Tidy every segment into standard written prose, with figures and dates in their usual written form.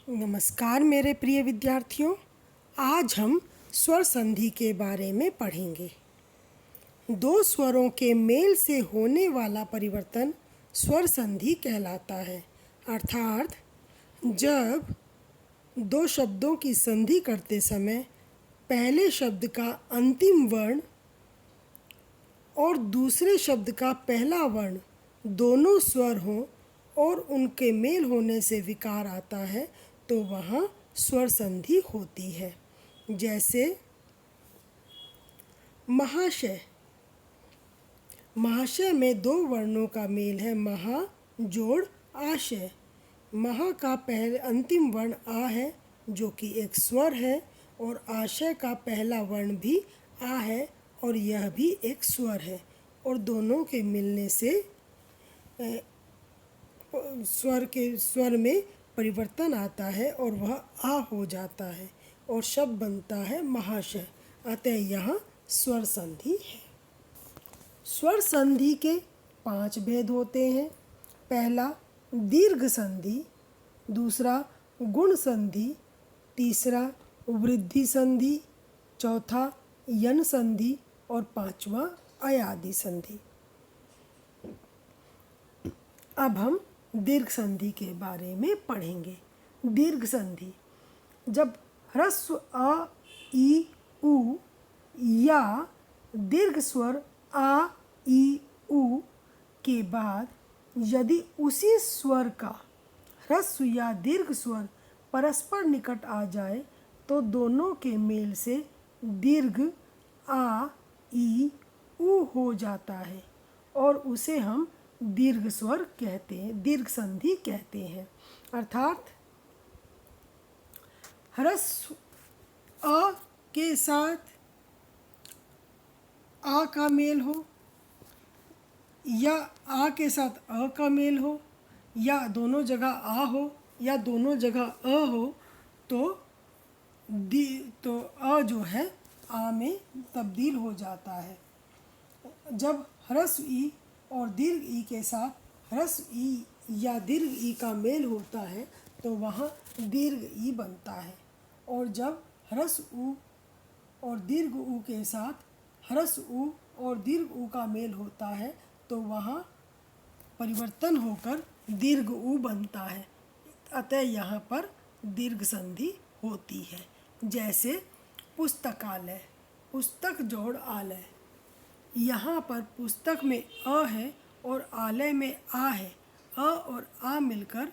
नमस्कार मेरे प्रिय विद्यार्थियों। आज हम स्वर संधि के बारे में पढ़ेंगे। दो स्वरों के मेल से होने वाला परिवर्तन स्वर संधि कहलाता है। अर्थात जब दो शब्दों की संधि करते समय पहले शब्द का अंतिम वर्ण और दूसरे शब्द का पहला वर्ण दोनों स्वर हों और उनके मेल होने से विकार आता है तो वहाँ स्वर संधि होती है। जैसे महाशय। महाशय में दो वर्णों का मेल है, महा जोड़ आशय। महा का पहले अंतिम वर्ण आ है जो कि एक स्वर है और आशय का पहला वर्ण भी आ है और यह भी एक स्वर है और दोनों के मिलने से स्वर में परिवर्तन आता है और वह आ हो जाता है और शब्द बनता है महाशय। अतः यहाँ स्वर संधि है। स्वर संधि के 5 भेद होते हैं। पहला दीर्घ संधि, दूसरा गुण संधि, तीसरा वृद्धि संधि, चौथा यन संधि और पांचवा अयादि संधि। अब हम दीर्घ संधि के बारे में पढ़ेंगे। दीर्घ संधि जब ह्रस्व अ, ई, उ या दीर्घ स्वर आ, ई, उ के बाद यदि उसी स्वर का ह्रस्व या दीर्घ स्वर परस्पर निकट आ जाए तो दोनों के मेल से दीर्घ आ, ई, उ हो जाता है और उसे हम दीर्घ स्वर कहते हैं, दीर्घ संधि कहते हैं। अर्थात ह्रस्व अ के साथ आ का मेल हो या आ के साथ अ का मेल हो या दोनों जगह आ हो या दोनों जगह अ हो तो अ जो है आ में तब्दील हो जाता है। जब ह्रस्व ई और दीर्घ ई के साथ ह्रस्व ई या दीर्घ ई का मेल होता है तो वहाँ दीर्घ ई बनता है और जब ह्रस्व उ और दीर्घ उ के साथ ह्रस्व उ और दीर्घ उ का मेल होता है तो वहाँ परिवर्तन होकर दीर्घ उ बनता है। अतः यहाँ पर दीर्घ संधि होती है। जैसे पुस्तकालय, पुस्तक जोड़ आलय। यहाँ पर पुस्तक में अ है और आलय में आ है। अ और आ मिलकर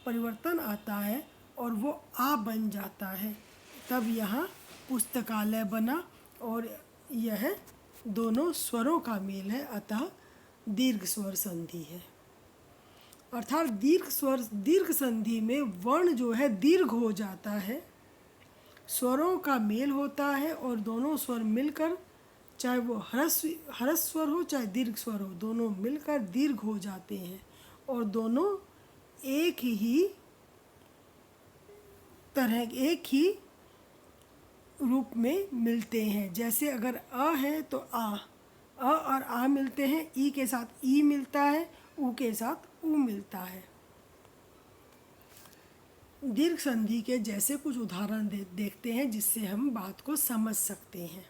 परिवर्तन आता है और वो आ बन जाता है, तब यहाँ पुस्तकालय बना और यह दोनों स्वरों का मेल है, अतः दीर्घ स्वर संधि है। अर्थात दीर्घ संधि में वर्ण जो है दीर्घ हो जाता है, स्वरों का मेल होता है और दोनों स्वर मिलकर, चाहे वो ह्रस्व स्वर हो चाहे दीर्घ स्वर हो, दोनों मिलकर दीर्घ हो जाते हैं और दोनों एक ही रूप में मिलते हैं। जैसे अगर अ है तो अ और आ मिलते हैं, ई के साथ ई मिलता है, उ के साथ उ मिलता है। दीर्घ संधि के जैसे कुछ उदाहरण देखते हैं जिससे हम बात को समझ सकते हैं।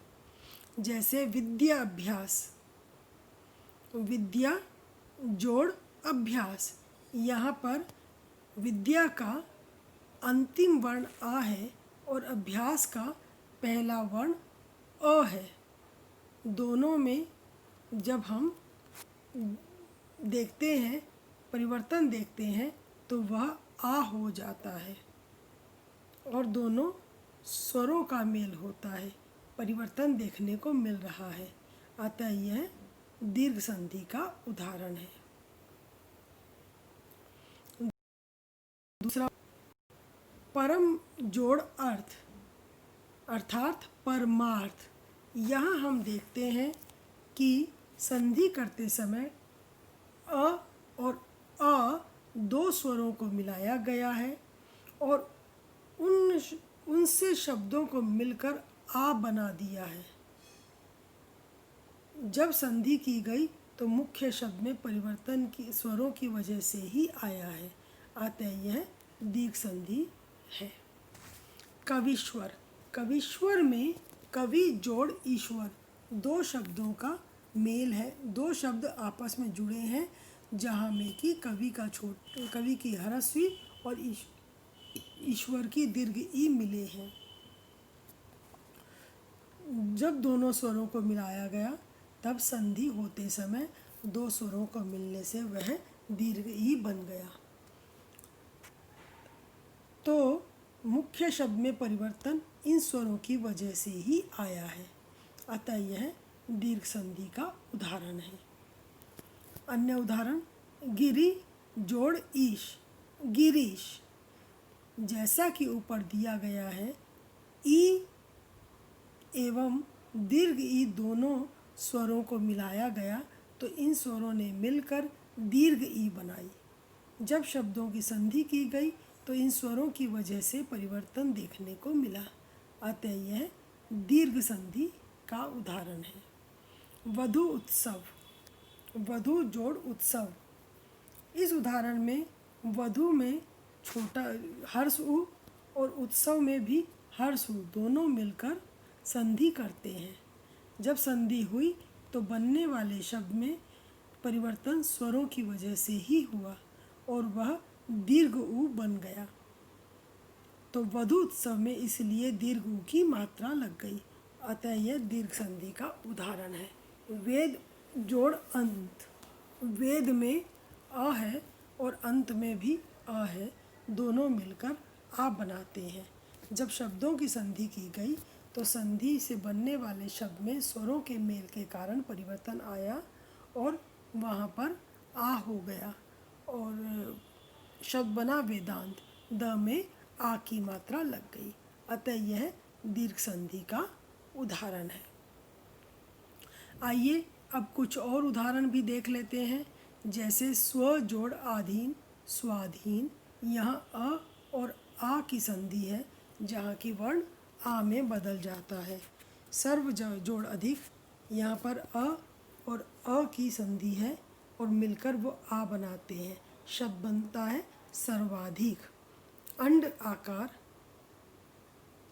जैसे विद्या अभ्यास, विद्या जोड़ अभ्यास। यहाँ पर विद्या का अंतिम वर्ण आ है और अभ्यास का पहला वर्ण अ है। दोनों में जब हम देखते हैं, परिवर्तन देखते हैं तो वह आ हो जाता है और दोनों स्वरों का मेल होता है, परिवर्तन देखने को मिल रहा है। अतः यह दीर्घ संधि का उदाहरण है। दूसरा परम जोड़ अर्थ अर्थात परमार्थ। यहाँ हम देखते हैं कि संधि करते समय अ और अ दो स्वरों को मिलाया गया है और उनसे शब्दों को मिलकर आ बना दिया है। जब संधि की गई तो मुख्य शब्द में परिवर्तन की स्वरों की वजह से ही आया है, अतः यह दीर्घ संधि है। कविश्वर, कविश्वर में कवि जोड़ ईश्वर दो शब्दों का मेल है। दो शब्द आपस में जुड़े हैं जहाँ में कि कवि की ह्रस्वी और ईश्वर की दीर्घ ई मिले हैं। जब दोनों स्वरों को मिलाया गया तब संधि होते समय दो स्वरों को मिलने से वह दीर्घ ई बन गया। तो मुख्य शब्द में परिवर्तन इन स्वरों की वजह से ही आया है, अतः यह दीर्घ संधि का उदाहरण है। अन्य उदाहरण, गिरी जोड़ ईश, गिरीश। जैसा कि ऊपर दिया गया है, ई एवं दीर्घ ई दोनों स्वरों को मिलाया गया तो इन स्वरों ने मिलकर दीर्घ ई बनाई। जब शब्दों की संधि की गई तो इन स्वरों की वजह से परिवर्तन देखने को मिला, अतः यह दीर्घ संधि का उदाहरण है। वधु उत्सव, वधु जोड़ उत्सव। इस उदाहरण में वधु में छोटा हर्ष उ और उत्सव में भी हर्ष उ दोनों मिलकर संधि करते हैं। जब संधि हुई तो बनने वाले शब्द में परिवर्तन स्वरों की वजह से ही हुआ और वह दीर्घ उ बन गया। तो वधु उत्सव में इसलिए दीर्घ उ की मात्रा लग गई, अतः यह दीर्घ संधि का उदाहरण है। वेद जोड़ अंत, वेद में अ है और अंत में भी अ है, दोनों मिलकर आ बनाते हैं। जब शब्दों की संधि की गई तो संधि से बनने वाले शब्द में स्वरों के मेल के कारण परिवर्तन आया और वहाँ पर आ हो गया और शब्द बना वेदांत, द में आ की मात्रा लग गई, अतः यह दीर्घ संधि का उदाहरण है। आइए अब कुछ और उदाहरण भी देख लेते हैं। जैसे स्व जोड़ आधीन, स्वाधीन। यहाँ अ और आ की संधि है जहाँ की वर्ण आ में बदल जाता है। सर्व जोड़ अधिक, यहाँ पर अ और अ की संधि है और मिलकर वो आ बनाते हैं, शब्द बनता है सर्वाधिक। अंड आकार,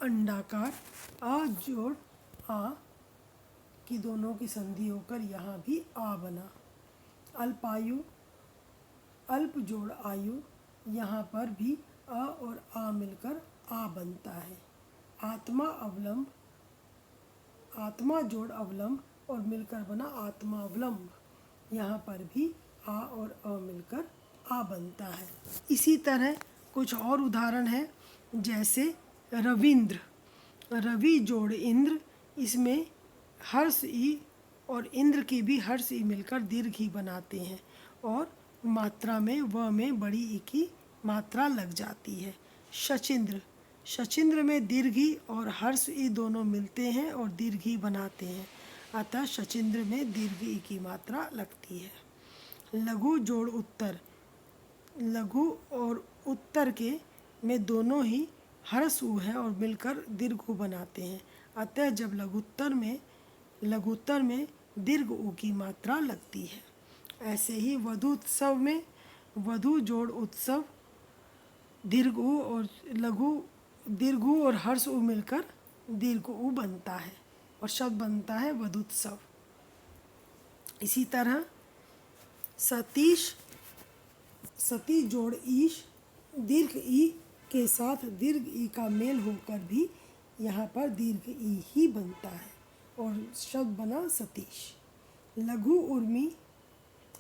अंडाकार। आ जोड़ आ की दोनों की संधि होकर यहाँ भी आ बना। अल्पायु, अल्प जोड़ आयु। यहाँ पर भी अ और आ मिलकर आ बनता है। आत्मा अवलंब, आत्मा जोड़ अवलंब और मिलकर बना आत्मा अवलंब। यहाँ पर भी आ और अ मिलकर आ बनता है। इसी तरह कुछ और उदाहरण है, जैसे रविंद्र, रवि जोड़ इंद्र। इसमें हर्ष ई और इंद्र की भी हर्ष ई मिलकर दीर्घ ही बनाते हैं और मात्रा में व में बड़ी ई की मात्रा लग जाती है। शचिंद्र, शचिंद्र में दीर्घी और हर्ष ई दोनों मिलते हैं और दीर्घी बनाते हैं, अतः शचिंद्र में दीर्घी की मात्रा लगती है। लघु जोड़ उत्तर, लघु और उत्तर के में दोनों ही हर्ष उ है और मिलकर दीर्घ उ बनाते हैं, अतः जब लघुत्तर में दीर्घ उ की मात्रा लगती है। ऐसे ही वधु उत्सव में वधु जोड़ उत्सव, दीर्घ उ और दीर्घ उ और हर्ष उ मिलकर दीर्घ उ बनता है और शब्द बनता है वधुत्सव। इसी तरह सतीश, सती जोड़ ईश। दीर्घ ई के साथ दीर्घ ई का मेल होकर भी यहाँ पर दीर्घ ई ही बनता है और शब्द बना सतीश। लघु उर्मी,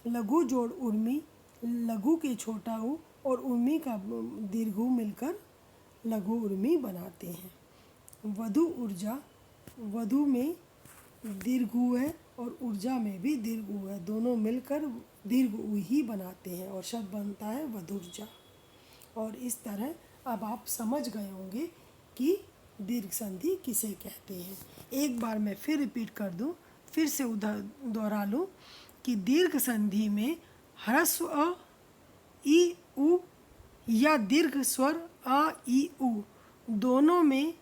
लघु जोड़ उर्मी। लघु के छोटा उ और उर्मी का दीर्घ उ मिलकर लघु उर्मी बनाते हैं। वधु ऊर्जा, वधु में दीर्घ उ है और ऊर्जा में भी दीर्घ उ है, दोनों मिलकर दीर्घ उ ही बनाते हैं और शब्द बनता है वधुर्जा। और इस तरह अब आप समझ गए होंगे कि दीर्घ संधि किसे कहते हैं। एक बार मैं फिर रिपीट कर दूं, फिर से दोहरा लूं कि दीर्घ संधि में ह्रस्व अ, ई उ या दीर्घ स्वर अ ई उ दोनों में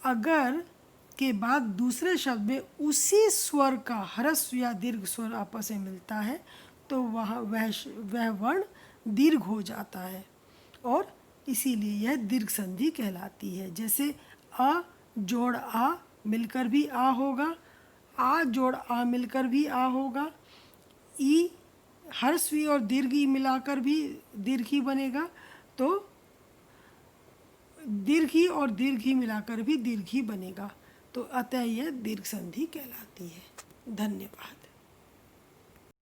अगर के बाद दूसरे शब्द में उसी स्वर का ह्रस्व या दीर्घ स्वर आपस में मिलता है तो वह वर्ण दीर्घ हो जाता है और इसीलिए यह दीर्घ संधि कहलाती है। जैसे अ जोड़ आ मिलकर भी आ होगा, आ जोड़ आ मिलकर भी आ होगा, ई हर्ष ई और दीर्घ ई मिलाकर भी दीर्घ ई बनेगा, तो दीर्घ ई और दीर्घ ई मिलाकर भी दीर्घ ई बनेगा। तो अतः यह दीर्घ संधि कहलाती है। धन्यवाद।